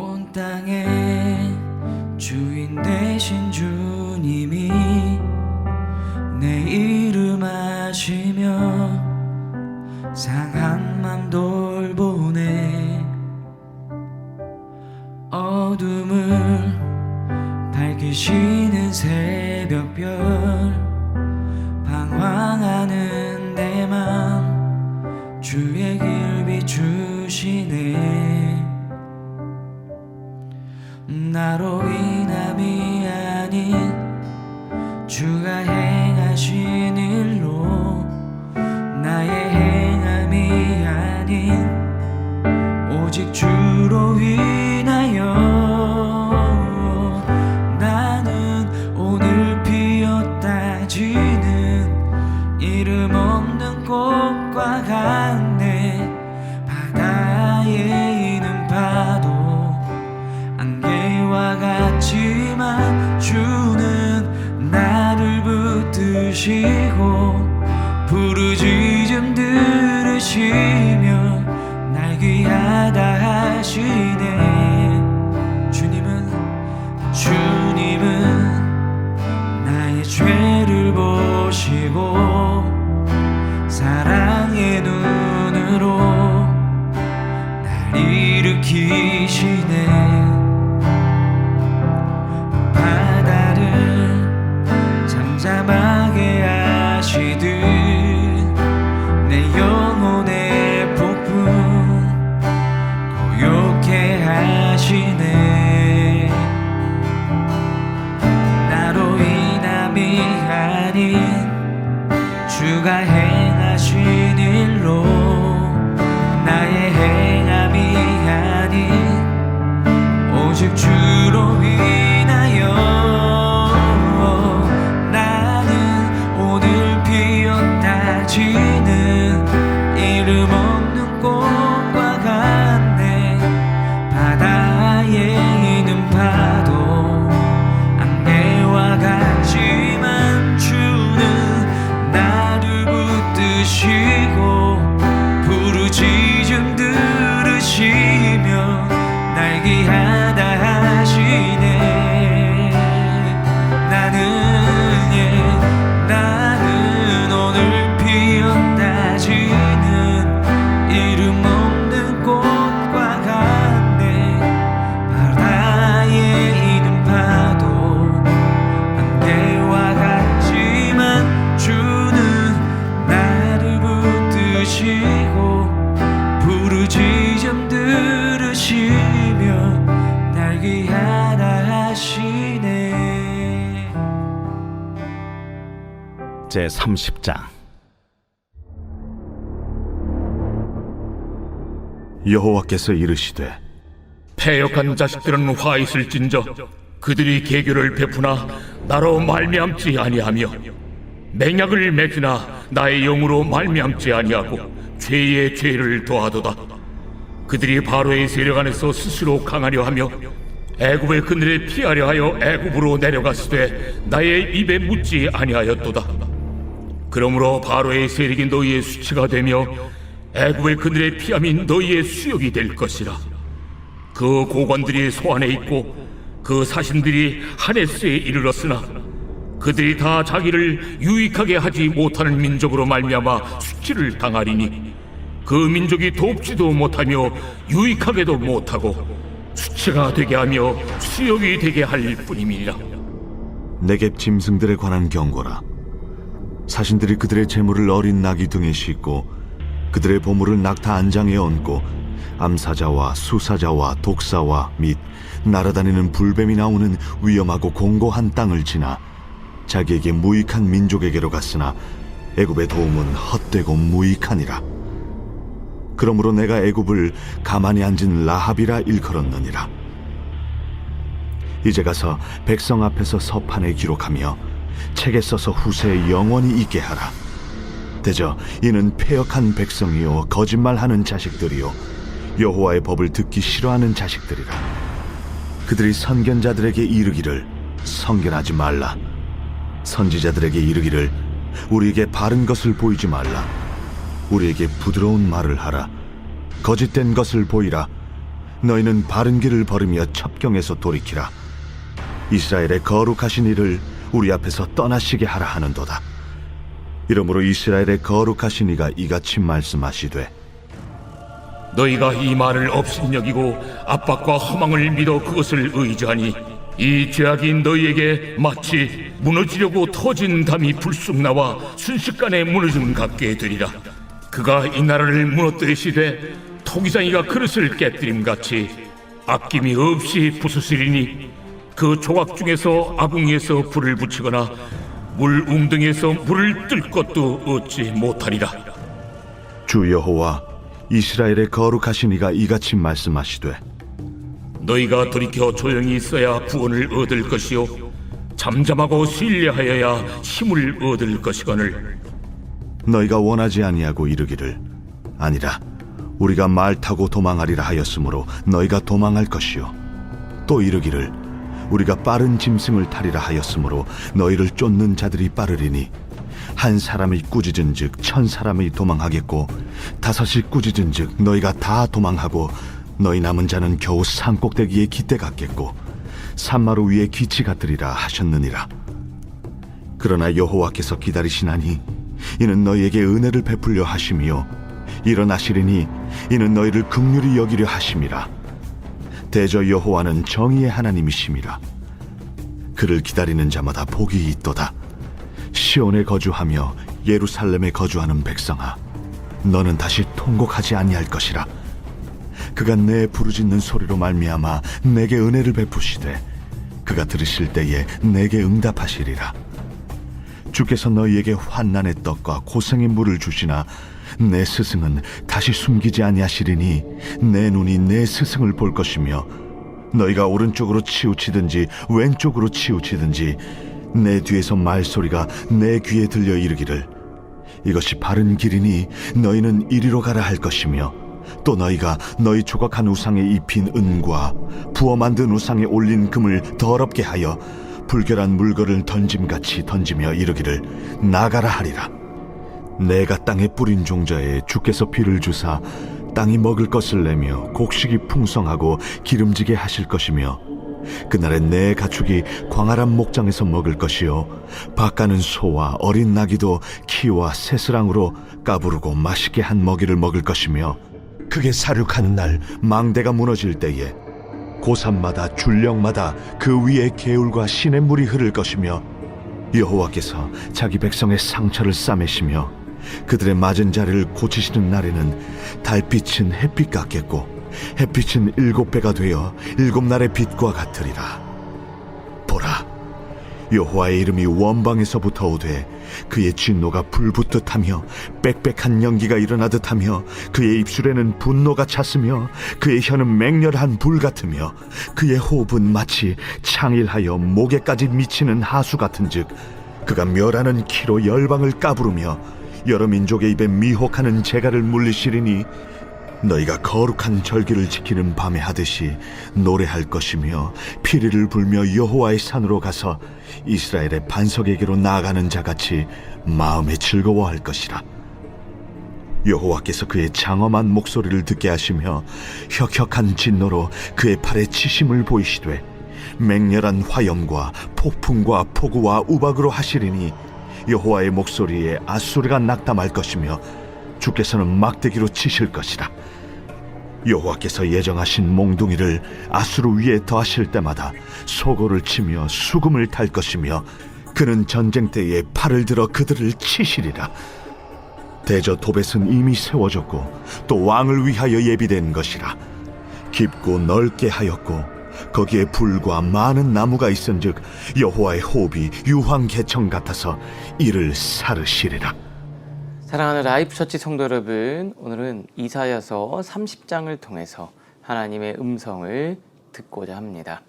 온 땅의 주인 되신 주님이 내 이름 아시며 상한 맘 돌보네. 어둠을 밝히시는 새벽별 방황하는 내 맘 주의 길 비추시네. 나로 인함이 아닌 주가 행하신 일로 나의 행함이 아닌 오직 주로 인하여 나는 오늘 피었다 지는 이름 없는 꽃과 같네. 바다에 있는 파도 안개와 같지만 주는 나를 붙드시고 부르짖음 들으시며 날 귀하다 하시네. 주님은 나의 죄를 보시고 사랑의 눈으로 날 일으키시네. 바다를 잠잠하게 하시듯 내 영혼의 폭풍 고요케 하시네. 나로 인함이 아닌 주가 행하신 일로 나의 행함이 아닌 오직 주로 인하여 나는 오늘 피었다 지는 이름 없는 꽃과 같네. 바다에 있는 파도 안개와 같지만 주는 나를 붙드시고 부르짖음 들으시며 날 귀하다 하시네. 나는 오늘 피었다 지는 이름 없는 꽃과 같네. 바다에 있는 파도 안개와 같지만 주는 나를 붙드시고 부르짖음 들으시며 날 귀하다 하시네. 제30장. 여호와께서 이르시되 패역한 자식들은 화 있을진저 그들이 계교를 베푸나 나로 말미암지 아니하며 맹약을 맺으나 나의 영으로 말미암지 아니하고 죄의 죄를 더하도다. 그들이 바로의 세력 안에서 스스로 강하려 하며 애굽의 그늘에 피하려 하여 애굽으로 내려갔으되 나의 입에 묻지 아니하였도다. 그러므로 바로의 세력이 너희의 수치가 되며 애굽의 그늘에 피함이 너희의 수욕이 될 것이라. 그 고관들이 소안에 있고 그 사신들이 하네스에 이르렀으나 그들이 다 자기를 유익하게 하지 못하는 민족으로 말미암아 수치를 당하리니 그 민족이 돕지도 못하며 유익하게도 못하고 수치가 되게 하며 수욕이 되게 할 뿐임이니라. 네겝 짐승들에 관한 경고라. 사신들이 그들의 재물을 어린 나귀 등에 싣고 그들의 보물을 낙타 안장에 얹고 암사자와 수사자와 독사와 및 날아다니는 불뱀이 나오는 위험하고 공고한 땅을 지나 자기에게 무익한 민족에게로 갔으나 애굽의 도움은 헛되고 무익하니라. 그러므로 내가 애굽을 가만히 앉은 라합이라 일컬었느니라. 이제 가서 백성 앞에서 서판에 기록하며 책에 써서 후세에 영원히 있게 하라. 대저 이는 패역한 백성이요 거짓말하는 자식들이요 여호와의 법을 듣기 싫어하는 자식들이라. 그들이 선견자들에게 이르기를 선견하지 말라. 선지자들에게 이르기를 우리에게 바른 것을 보이지 말라. 우리에게 부드러운 말을 하라. 거짓된 것을 보이라. 너희는 바른 길을 버리며 첩경에서 돌이키라. 이스라엘의 거룩하신 이를 우리 앞에서 떠나시게 하라 하는도다. 이러므로 이스라엘의 거룩하신 이가 이같이 말씀하시되 너희가 이 말을 업신여기고 압박과 허망을 믿어 그것을 의지하니 이 죄악이 너희에게 마치 무너지려고 터진 담이 불쑥 나와 순식간에 무너짐 같게 되리라. 그가 이 나라를 무너뜨리시되 토기장이가 그릇을 깨뜨림같이 아낌이 없이 부수시리니 그 조각 중에서 아궁이에서 불을 붙이거나 물 웅덩이에서 물을 뜰 것도 얻지 못하리라. 주 여호와 이스라엘의 거룩하신 이가 이같이 말씀하시되 너희가 돌이켜 조용히 있어야 구원을 얻을 것이요 잠잠하고 신뢰하여야 힘을 얻을 것이거늘 너희가 원하지 아니하고 이르기를 아니라 우리가 말 타고 도망하리라 하였으므로 너희가 도망할 것이요 또 이르기를 우리가 빠른 짐승을 타리라 하였으므로 너희를 쫓는 자들이 빠르리니 한 사람이 꾸짖은즉 1000사람이 도망하겠고 5이 꾸짖은즉 너희가 다 도망하고 너희 남은 자는 겨우 산꼭대기에 깃대 같겠고 산마루 위에 기치 같으리라 하셨느니라. 그러나 여호와께서 기다리시나니 이는 너희에게 은혜를 베풀려 하심이요 일어나시리니 이는 너희를 긍휼히 여기려 하심이라. 대저 여호와는 정의의 하나님이심이라. 그를 기다리는 자마다 복이 있도다. 시온에 거주하며 예루살렘에 거주하는 백성아, 너는 다시 통곡하지 아니할 것이라. 그가 내 부르짖는 소리로 말미암아 내게 은혜를 베푸시되 그가 들으실 때에 내게 응답하시리라. 주께서 너희에게 환난의 떡과 고생의 물을 주시나 내 스승은 다시 숨기지 아니하시리니 내 눈이 내 스승을 볼 것이며 너희가 오른쪽으로 치우치든지 왼쪽으로 치우치든지 내 뒤에서 말소리가 내 귀에 들려 이르기를 이것이 바른 길이니 너희는 이리로 가라 할 것이며 또 너희가 너희 조각한 우상에 입힌 은과 부어 만든 우상에 올린 금을 더럽게 하여 불결한 물건을 던짐같이 던지며 이르기를 나가라 하리라. 내가 땅에 뿌린 종자에 주께서 비를 주사 땅이 먹을 것을 내며 곡식이 풍성하고 기름지게 하실 것이며 그날에 내 가축이 광활한 목장에서 먹을 것이요 밭가는 소와 어린 나귀도 키와 새스랑으로 까부르고 맛있게 한 먹이를 먹을 것이며 그게 사륙하는 날 망대가 무너질 때에 고산마다 줄령마다 그 위에 개울과 시냇물이 흐를 것이며 여호와께서 자기 백성의 상처를 싸매시며 그들의 맞은 자리를 고치시는 날에는 달빛은 햇빛 같겠고 햇빛은 7배가 되어 7날의 빛과 같으리라. 보라, 여호와의 이름이 원방에서부터 오되 그의 진노가 불붙듯 하며 빽빽한 연기가 일어나듯 하며 그의 입술에는 분노가 찼으며 그의 혀는 맹렬한 불 같으며 그의 호흡은 마치 창일하여 목에까지 미치는 하수 같은즉 그가 멸하는 키로 열방을 까부르며 여러 민족의 입에 미혹하는 재갈을 물리시리니 너희가 거룩한 절기를 지키는 밤에 하듯이 노래할 것이며 피리를 불며 여호와의 산으로 가서 이스라엘의 반석에게로 나아가는 자같이 마음에 즐거워할 것이라. 여호와께서 그의 장엄한 목소리를 듣게 하시며 혁혁한 진노로 그의 팔에 치심을 보이시되 맹렬한 화염과 폭풍과 폭우와 우박으로 하시리니 여호와의 목소리에 앗소리가 낙담할 것이며 주께서는 막대기로 치실 것이라. 여호와께서 예정하신 몽둥이를 아수르 위에 더하실 때마다 소고를 치며 수금을 탈 것이며 그는 전쟁 때에 팔을 들어 그들을 치시리라. 대저 도벳은 이미 세워졌고 또 왕을 위하여 예비된 것이라. 깊고 넓게 하였고 거기에 불과 많은 나무가 있은즉 여호와의 호흡이 유황 개청 같아서 이를 사르시리라. 사랑하는 라이프처치 성도 여러분, 오늘은 이사야서 30장을 통해서 하나님의 음성을 듣고자 합니다.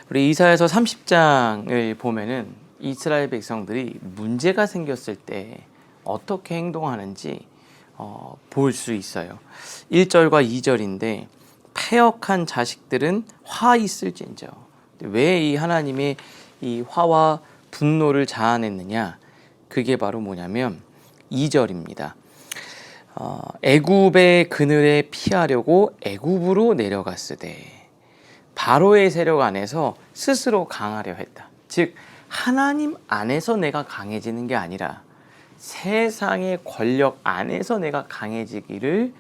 우리 이사야서 30장을 보면은 이스라엘 백성들이 문제가 생겼을 때 어떻게 행동하는지 볼 수 있어요. 1절과 2절인데 패역한 자식들은 화 있을진저. 왜 이 하나님의 이 화와 분노를 자아냈느냐? 그게 바로 뭐냐면 2절입니다. 애굽의 그늘에 피하려고 애굽으로 내려갔으되 바로의 세력 안에서 스스로 강하려 했다. 즉 하나님 안에서 내가 강해지는 게 아니라 세상의 권력 안에서 내가 강해지기를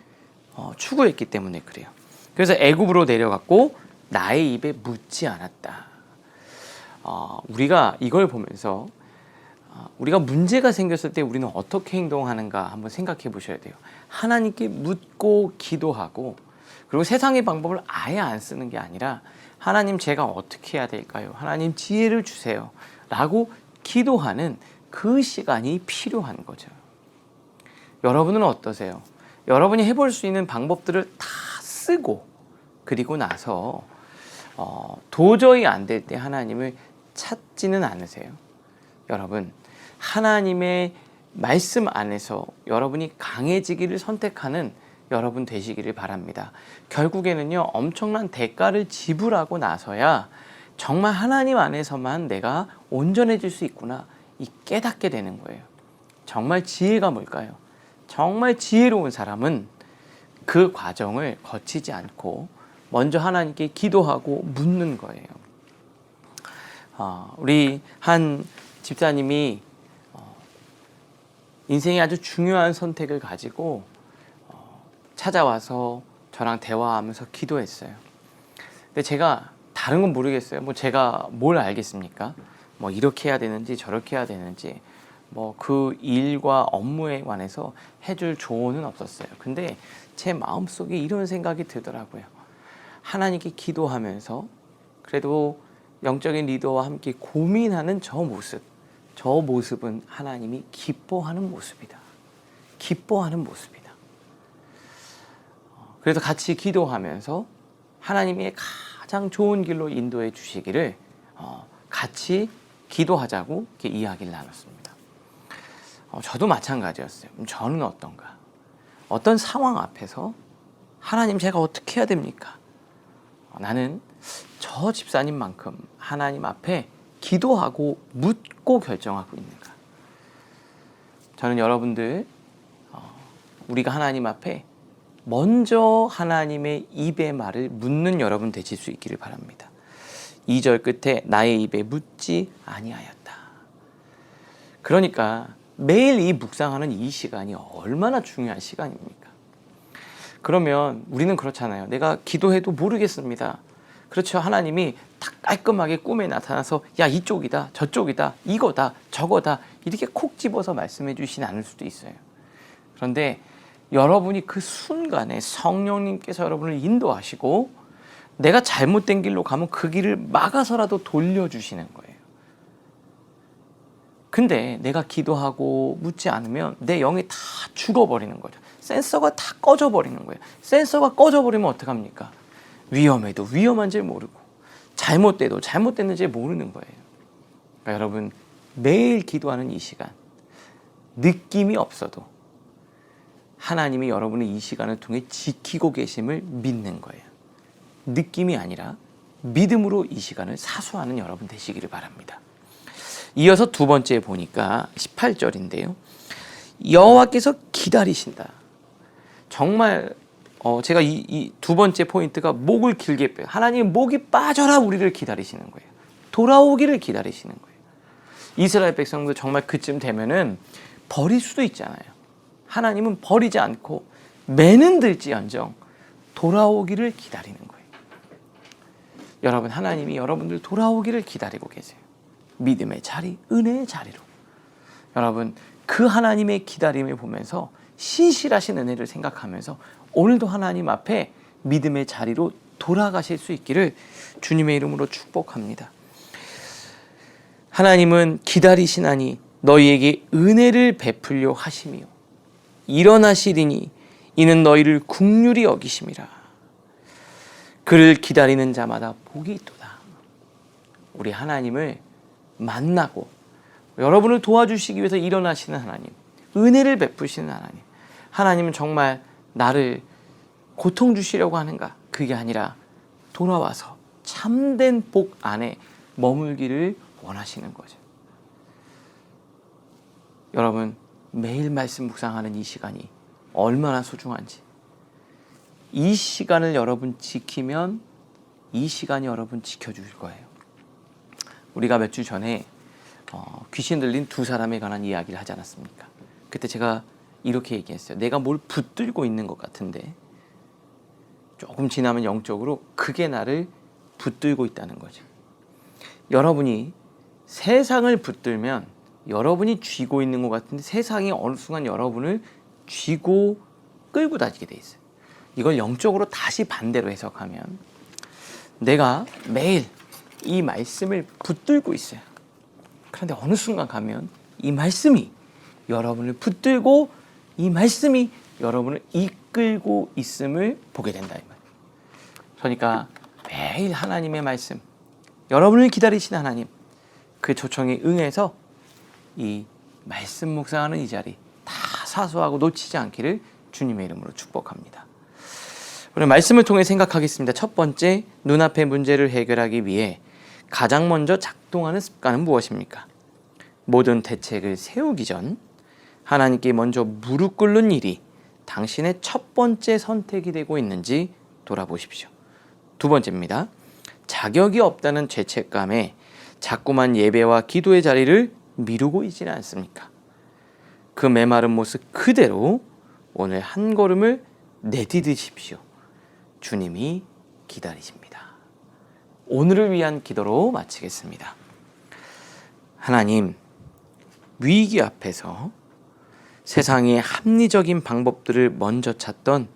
추구했기 때문에 그래요. 그래서 애굽으로 내려갔고 나의 입에 묻지 않았다. 우리가 이걸 보면서 우리가 문제가 생겼을 때 우리는 어떻게 행동하는가 한번 생각해 보셔야 돼요. 하나님께 묻고 기도하고 그리고 세상의 방법을 아예 안 쓰는 게 아니라 하나님 제가 어떻게 해야 될까요? 하나님 지혜를 주세요. 라고 기도하는 그 시간이 필요한 거죠. 여러분은 어떠세요? 여러분이 해볼 수 있는 방법들을 다 쓰고 그리고 나서 도저히 안 될 때 하나님을 찾지는 않으세요? 여러분, 하나님의 말씀 안에서 여러분이 강해지기를 선택하는 여러분 되시기를 바랍니다. 결국에는요, 엄청난 대가를 지불하고 나서야 정말 하나님 안에서만 내가 온전해질 수 있구나 이 깨닫게 되는 거예요. 정말 지혜가 뭘까요? 정말 지혜로운 사람은 그 과정을 거치지 않고 먼저 하나님께 기도하고 묻는 거예요. 우리 한 집사님이 인생의 아주 중요한 선택을 가지고 찾아와서 저랑 대화하면서 기도했어요. 근데 제가 다른 건 모르겠어요. 뭐 제가 뭘 알겠습니까? 뭐 이렇게 해야 되는지 저렇게 해야 되는지 뭐 그 일과 업무에 관해서 해줄 조언은 없었어요. 근데 제 마음속에 이런 생각이 들더라고요. 하나님께 기도하면서 그래도 영적인 리더와 함께 고민하는 저 모습은 하나님이 기뻐하는 모습이다. 기뻐하는 모습이다. 그래서 같이 기도하면서 하나님의 가장 좋은 길로 인도해 주시기를 같이 기도하자고 이렇게 이야기를 나눴습니다. 저도 마찬가지였어요. 저는 어떤가? 어떤 상황 앞에서 하나님 제가 어떻게 해야 됩니까? 나는 저 집사님만큼 하나님 앞에 기도하고 묻고 결정하고 있는가? 저는 여러분들 우리가 하나님 앞에 먼저 하나님의 입의 말을 묻는 여러분 되실 수 있기를 바랍니다. 2절 끝에 나의 입에 묻지 아니하였다. 그러니까 매일 이 묵상하는 이 시간이 얼마나 중요한 시간입니까? 그러면 우리는 그렇잖아요. 내가 기도해도 모르겠습니다. 그렇죠. 하나님이 딱 깔끔하게 꿈에 나타나서 야 이쪽이다 저쪽이다 이거다 저거다 이렇게 콕 집어서 말씀해 주시지 않을 수도 있어요. 그런데 여러분이 그 순간에 성령님께서 여러분을 인도하시고 내가 잘못된 길로 가면 그 길을 막아서라도 돌려주시는 거예요. 근데 내가 기도하고 묻지 않으면 내 영이 다 죽어버리는 거죠. 센서가 다 꺼져버리는 거예요. 센서가 꺼져버리면 어떡합니까? 위험해도 위험한지 모르고 잘못돼도 잘못됐는지 모르는 거예요. 그러니까 여러분 매일 기도하는 이 시간 느낌이 없어도 하나님이 여러분의 이 시간을 통해 지키고 계심을 믿는 거예요. 느낌이 아니라 믿음으로 이 시간을 사수하는 여러분 되시기를 바랍니다. 이어서 두 번째 보니까 18절인데요. 여호와께서 기다리신다. 정말 제가 이 두 번째 포인트가 목을 길게 빼요. 하나님 목이 빠져라 우리를 기다리시는 거예요. 돌아오기를 기다리시는 거예요. 이스라엘 백성도 정말 그쯤 되면은 버릴 수도 있잖아요. 하나님은 버리지 않고 매는 들지언정 돌아오기를 기다리는 거예요. 여러분 하나님이 여러분들 돌아오기를 기다리고 계세요. 믿음의 자리, 은혜의 자리로. 여러분 그 하나님의 기다림을 보면서 신실하신 은혜를 생각하면서 오늘도 하나님 앞에 믿음의 자리로 돌아가실 수 있기를 주님의 이름으로 축복합니다. 하나님은 기다리시나니 너희에게 은혜를 베풀려 하시며 일어나시리니 이는 너희를 긍휼히 여기심이라. 그를 기다리는 자마다 복이 있도다. 우리 하나님을 만나고 여러분을 도와주시기 위해서 일어나시는 하나님, 은혜를 베푸시는 하나님. 하나님은 정말 나를 고통 주시려고 하는가? 그게 아니라 돌아와서 참된 복 안에 머물기를 원하시는 거죠. 여러분 매일 말씀 묵상하는 이 시간이 얼마나 소중한지. 이 시간을 여러분 지키면 이 시간이 여러분 지켜주실 거예요. 우리가 몇 주 전에 귀신 들린 두 사람에 관한 이야기를 하지 않았습니까? 그때 제가 이렇게 얘기했어요. 내가 뭘 붙들고 있는 것 같은데 조금 지나면 영적으로 그게 나를 붙들고 있다는 거죠. 여러분이 세상을 붙들면 여러분이 쥐고 있는 것 같은데 세상이 어느 순간 여러분을 쥐고 끌고 다니게 돼 있어요. 이걸 영적으로 다시 반대로 해석하면 내가 매일 이 말씀을 붙들고 있어요. 그런데 어느 순간 가면 이 말씀이 여러분을 붙들고 이 말씀이 여러분을 이끌고 있음을 보게 된다 이 말이에요. 그러니까 매일 하나님의 말씀, 여러분을 기다리시는 하나님, 그 초청에 응해서 이 말씀 묵상하는 이 자리 다 사수하고 놓치지 않기를 주님의 이름으로 축복합니다. 오늘 말씀을 통해 생각하겠습니다. 첫 번째, 눈앞의 문제를 해결하기 위해 가장 먼저 작동하는 습관은 무엇입니까? 모든 대책을 세우기 전 하나님께 먼저 무릎 꿇는 일이 당신의 첫 번째 선택이 되고 있는지 돌아보십시오. 두 번째입니다. 자격이 없다는 죄책감에 자꾸만 예배와 기도의 자리를 미루고 있지는 않습니까? 그 메마른 모습 그대로 오늘 한 걸음을 내디디십시오. 주님이 기다리십니다. 오늘을 위한 기도로 마치겠습니다. 하나님, 위기 앞에서 세상의 합리적인 방법들을 먼저 찾던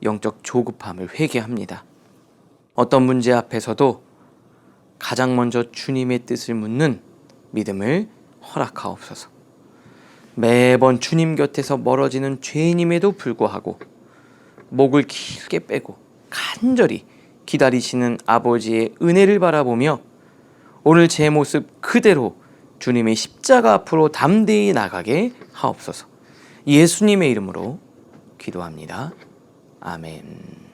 영적 조급함을 회개합니다. 어떤 문제 앞에서도 가장 먼저 주님의 뜻을 묻는 믿음을 허락하옵소서. 매번 주님 곁에서 멀어지는 죄인임에도 불구하고 목을 길게 빼고 간절히 기다리시는 아버지의 은혜를 바라보며 오늘 제 모습 그대로 주님의 십자가 앞으로 담대히 나가게 하옵소서. 예수님의 이름으로 기도합니다. 아멘.